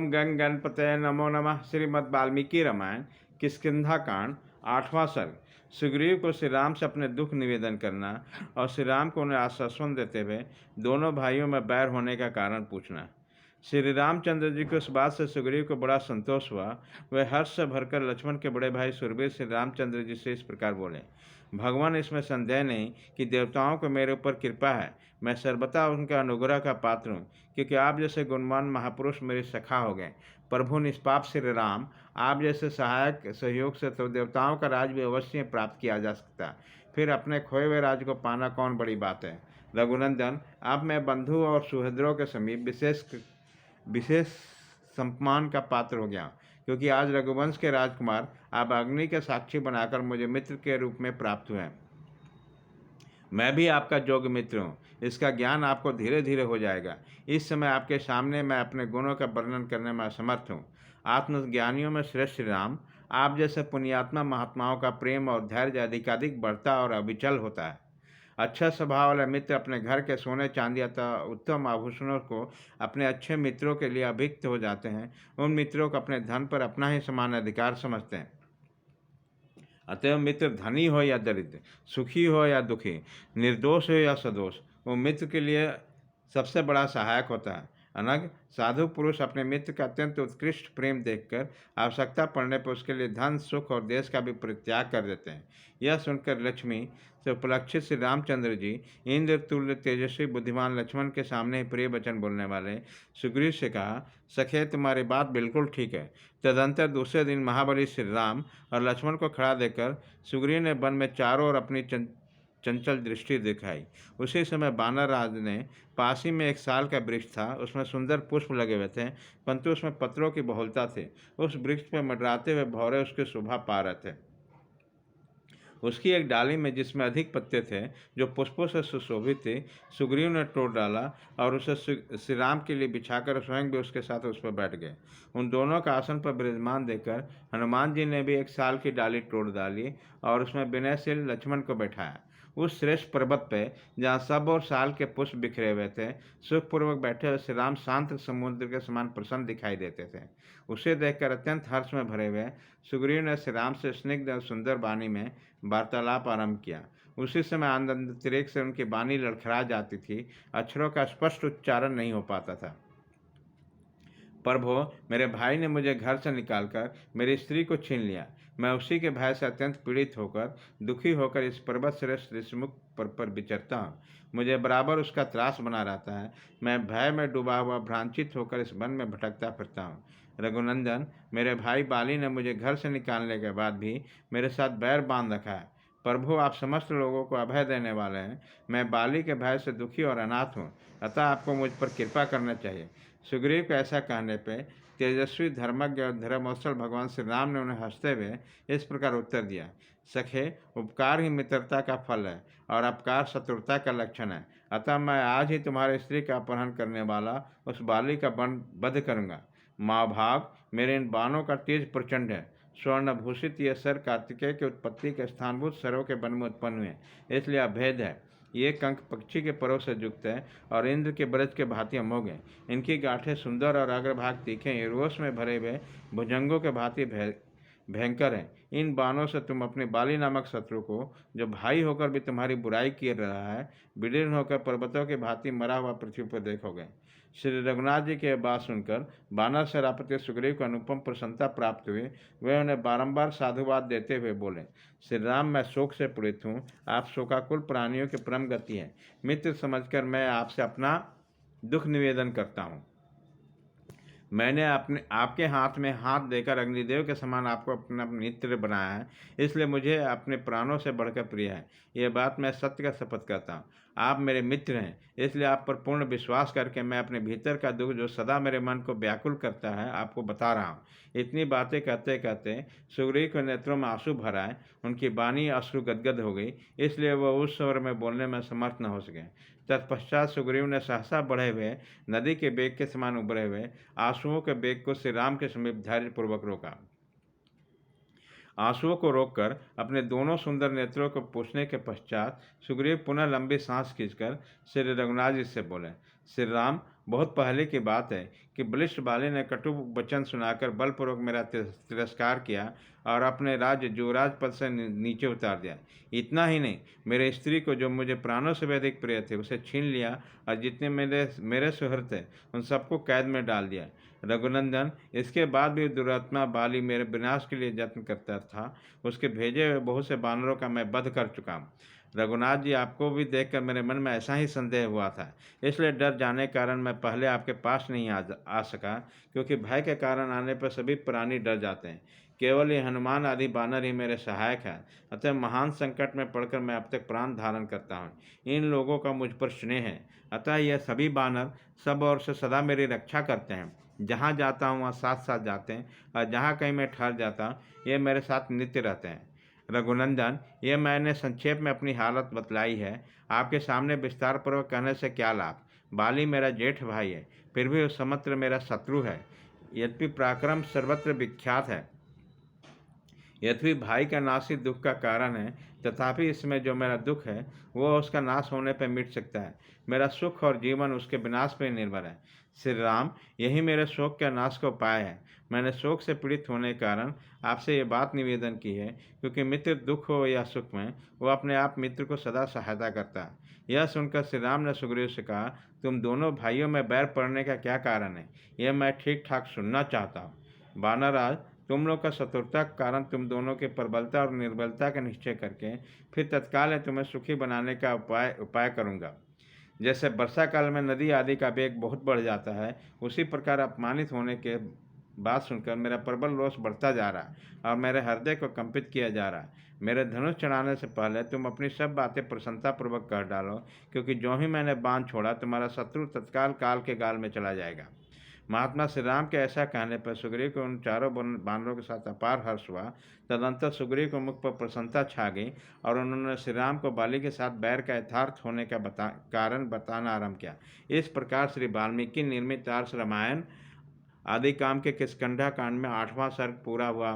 ओम गंग गणपतये नमो नमः। श्रीमद् वाल्मीकि रामायण किष्किंधा कांड 8वां सर्ग। सुग्रीव को श्री राम से अपने दुख निवेदन करना और श्री राम को उन्हें आश्वासन देते हुए दोनों भाइयों में बैर होने का कारण पूछना। श्री रामचंद्र जी को इस बात से सुग्रीव को बड़ा संतोष हुआ। वे हर्ष से भरकर लक्ष्मण के बड़े भाई सुरवीर श्री रामचंद्र जी से इस प्रकार बोले, भगवान, इसमें संदेह नहीं कि देवताओं को मेरे ऊपर कृपा है। मैं सर्वथा उनका अनुग्रह का पात्र हूँ, क्योंकि आप जैसे गुणवान महापुरुष मेरे सखा हो गए। प्रभु निष्पाप श्री राम, आप जैसे सहायक सहयोग से तो देवताओं का राज भी अवश्य प्राप्त किया जा सकता। फिर अपने खोए हुए राज को पाना कौन बड़ी बात है। रघुनंदन, आप मैं बंधु और सुहृदों के समीप विशेष सम्मान का पात्र हो गया, क्योंकि आज रघुवंश के राजकुमार आप अग्नि के साक्षी बनाकर मुझे मित्र के रूप में प्राप्त हुए। मैं भी आपका योग्य मित्र हूँ, इसका ज्ञान आपको धीरे धीरे हो जाएगा। इस समय आपके सामने मैं अपने गुणों का वर्णन करने में असमर्थ हूँ। आत्मज्ञानियों में श्रेष्ठ श्री राम, आप जैसे पुण्यात्मा महात्माओं का प्रेम और धैर्य अधिकाधिक बढ़ता और अविचल होता है। अच्छा स्वभाव वाले मित्र अपने घर के सोने चांदी अथवा उत्तम आभूषणों को अपने अच्छे मित्रों के लिए अभिक्त हो जाते हैं। उन मित्रों को अपने धन पर अपना ही समान अधिकार समझते हैं। अतएव मित्र धनी हो या दरिद्र, सुखी हो या दुखी, निर्दोष हो या सदोष, वो मित्र के लिए सबसे बड़ा सहायक होता है। अनग साधु पुरुष अपने मित्र का अत्यंत उत्कृष्ट प्रेम देखकर आवश्यकता पड़ने पर उसके लिए धन, सुख और देश का भी परित्याग कर देते हैं। यह सुनकर लक्ष्मी से उपलक्षित श्री रामचंद्र जी इंद्र तुल्य तेजस्वी बुद्धिमान लक्ष्मण के सामने ही प्रिय वचन बोलने वाले सुग्रीव से कहा, सखे, तुम्हारी बात बिल्कुल ठीक है। तदंतर दूसरे दिन महाबली श्री राम और लक्ष्मण को खड़ा देकर सुग्रीव ने वन में चारों ओर अपनी चंचल दृष्टि दिखाई। उसी समय बानर राज ने पास ही में एक साल का वृक्ष था, उसमें सुंदर पुष्प लगे हुए थे, परंतु उसमें पत्रों की बहुलता थी। उस वृक्ष पर मंडराते हुए भौरे उसकी शोभा पा रहे थे। उसकी एक डाली में जिसमें अधिक पत्ते थे, जो पुष्पों से सुशोभित थी, सुग्रीव ने तोड़ डाला और उसे श्री राम के लिए बिछाकर स्वयं भी उसके साथ उस पर बैठ गए। उन दोनों का आसन पर विराजमान देखकर हनुमान जी ने भी एक साल की डाली तोड़ डाली और उसमें विनयशील लक्ष्मण को बैठाया। उस श्रेष्ठ पर्वत पे जहाँ सब और साल के पुष्प बिखरे हुए थे, सुखपूर्वक बैठे हुए श्री राम शांत समुद्र के समान प्रसन्न दिखाई देते थे। उसे देखकर अत्यंत हर्ष में भरे हुए सुग्रीव ने श्री राम से स्निग्ध और सुंदर वाणी में वार्तालाप आरंभ किया। उसी समय आनंद अतिरेक से उनकी वाणी लड़खड़ा जाती थी, अक्षरों का स्पष्ट उच्चारण नहीं हो पाता था। प्रभु, मेरे भाई ने मुझे घर से निकालकर मेरी स्त्री को छीन लिया। मैं उसी के भय से अत्यंत पीड़ित होकर दुखी होकर इस पर्वत श्रेष्ठ ऋषिमुख पर विचरता हूँ। मुझे बराबर उसका त्रास बना रहता है। मैं भय में डूबा हुआ भ्रांचित होकर इस वन में भटकता फिरता हूँ। रघुनंदन, मेरे भाई बाली ने मुझे घर से निकालने के बाद भी मेरे साथ बैर बांध रखा है। प्रभु, आप समस्त लोगों को अभय देने वाले हैं। मैं बाली के भय से दुखी और अनाथ हूँ, अतः आपको मुझ पर कृपा करना चाहिए। सुग्रीव के ऐसा कहने पर तेजस्वी धर्मज्ञ और धर्मवत्सल भगवान श्री राम ने उन्हें हंसते हुए इस प्रकार उत्तर दिया, सखे, उपकार ही मित्रता का फल है और अपकार शत्रुता का लक्षण है। अतः मैं आज ही तुम्हारी स्त्री का अपहरण करने वाला उस बाली का वध करूँगा। माँ भाग, मेरे इन बाणों का तेज प्रचंड है। स्वर्णभूषित ये सर कार्तिकेय की उत्पत्ति के स्थानभूत सरों के वन में उत्पन्न हुए, इसलिए अभेद है। ये कंक पक्षी के परों से युक्त है और इंद्र के ब्रज के भांति अमोघ है। इनकी गांठें सुंदर और अग्रभाग तीखे रोष में भरे हुए भुजंगों के भांति भयंकर हैं। इन बाणों से तुम अपने बाली नामक शत्रु को, जो भाई होकर भी तुम्हारी बुराई कर रहा है, विदीर्ण होकर पर्वतों के भांति मरा हुआ पृथ्वी पर देखोगे। श्री रघुनाथ जी के बात सुनकर बानर सेनापति सुग्रीव को अनुपम प्रसन्नता प्राप्त हुई। वे उन्हें बारंबार साधुवाद देते हुए बोले, श्री राम, मैं शोक से पीड़ित हूँ। आप शोकाकुल प्राणियों की परम गति हैं। मित्र समझकर मैं आपसे अपना दुख निवेदन करता हूँ। मैंने आपके हाथ में हाथ देकर अग्निदेव के समान आपको अपना मित्र बनाया है, इसलिए मुझे अपने प्राणों से बढ़कर प्रिय है। यह बात मैं सत्य का शपथ करता हूँ। आप मेरे मित्र हैं, इसलिए आप पर पूर्ण विश्वास करके मैं अपने भीतर का दुख, जो सदा मेरे मन को व्याकुल करता है, आपको बता रहा हूँ। इतनी बातें कहते कहते सुग्रीव के नेत्रों में आंसू भर आए। उनकी वाणी अश्रु गदगद हो गई, इसलिए वह उस स्वर में बोलने में समर्थ न हो सके। तत्पश्चात सुग्रीव ने सहसा बढ़े हुए नदी के बेग के समान उभरे हुए आंसुओं के बेग को श्री राम के समीप धैर्यपूर्वक रोका। आंसुओं को रोककर अपने दोनों सुंदर नेत्रों को पूछने के पश्चात सुग्रीव पुनः लंबी सांस खींचकर श्री रघुनाथ जी से बोले, श्री राम, बहुत पहले की बात है कि बलिष्ठ बाली ने कटु वचन सुनाकर बलपूर्वक मेरा तिरस्कार किया और अपने राज्य युवराज पद से नीचे उतार दिया। इतना ही नहीं, मेरे स्त्री को जो मुझे प्राणों से भी अधिक प्रिय थे उसे छीन लिया और जितने मेरे मेरे सुहृद थे उन सबको कैद में डाल दिया। रघुनंदन, इसके बाद भी दुरात्मा बाली मेरे विनाश के लिए यत्न करता था। उसके भेजे हुए बहुत से बानरों का मैं वध कर चुका हूँ। रघुनाथ जी, आपको भी देखकर मेरे मन में ऐसा ही संदेह हुआ था, इसलिए डर जाने के कारण मैं पहले आपके पास नहीं आ सका, क्योंकि भय के कारण आने पर सभी प्राणी डर जाते हैं। केवल ये हनुमान आदि बानर ही मेरे सहायक हैं, अतः महान संकट में पड़कर मैं अब तक प्राण धारण करता हूँ। इन लोगों का मुझ पर स्नेह है, अतः यह सभी बानर सब ओर से सदा मेरी रक्षा करते हैं। जहाँ जाता हूँ वहाँ साथ साथ जाते हैं, और जहाँ कहीं मैं ठहर जाता हूँ ये मेरे साथ नित्य रहते हैं। रघुनंदन, ये मैंने संक्षेप में अपनी हालत बतलाई है, आपके सामने विस्तार पूर्वक कहने से क्या लाभ। बाली मेरा जेठ भाई है, फिर भी उस समत्र मेरा शत्रु है। यद्यपि पराक्रम सर्वत्र विख्यात है, यद्यपि भाई का नाश ही दुख का कारण है, तथापि इसमें जो मेरा दुख है वो उसका नाश होने पर मिट सकता है। मेरा सुख और जीवन उसके विनाश पर निर्भर है। श्री राम, यही मेरे शोक के नाश का उपाय है। मैंने शोक से पीड़ित होने के कारण आपसे ये बात निवेदन की है, क्योंकि मित्र दुख हो या सुख में वो अपने आप मित्र को सदा सहायता करता है। यह सुनकर श्री राम ने सुग्रीव से कहा, तुम दोनों भाइयों में बैर पड़ने का क्या कारण है, यह मैं ठीक ठाक सुनना चाहता हूँ। बानरराज, तुम लोग का शत्रुता के कारण तुम दोनों के प्रबलता और निर्बलता का निश्चय करके फिर तत्काल तुम्हें सुखी बनाने का उपाय करूँगा। जैसे वर्षा काल में नदी आदि का वेग बहुत बढ़ जाता है, उसी प्रकार अपमानित होने के बात सुनकर मेरा प्रबल रोष बढ़ता जा रहा है और मेरे हृदय को कंपित किया जा रहा है। मेरे धनुष चढ़ाने से पहले तुम अपनी सब बातें प्रसन्नतापूर्वक कर डालो, क्योंकि जो ही मैंने बाण छोड़ा तुम्हारा शत्रु तत्काल काल के गाल में चला जाएगा। महात्मा श्री राम के ऐसा कहने पर सुग्रीव को उन चारों बानरों के साथ अपार हर्ष हुआ। तदंतर सुग्रीव को मुख पर प्रसन्नता छा गई और उन्होंने श्री राम को बाली के साथ बैर का यथार्थ होने का कारण बताना आरंभ किया। इस प्रकार श्री वाल्मीकि निर्मित आर्ष रामायण आदि काम के किष्किंधा कांड में 8वां सर्ग पूरा हुआ।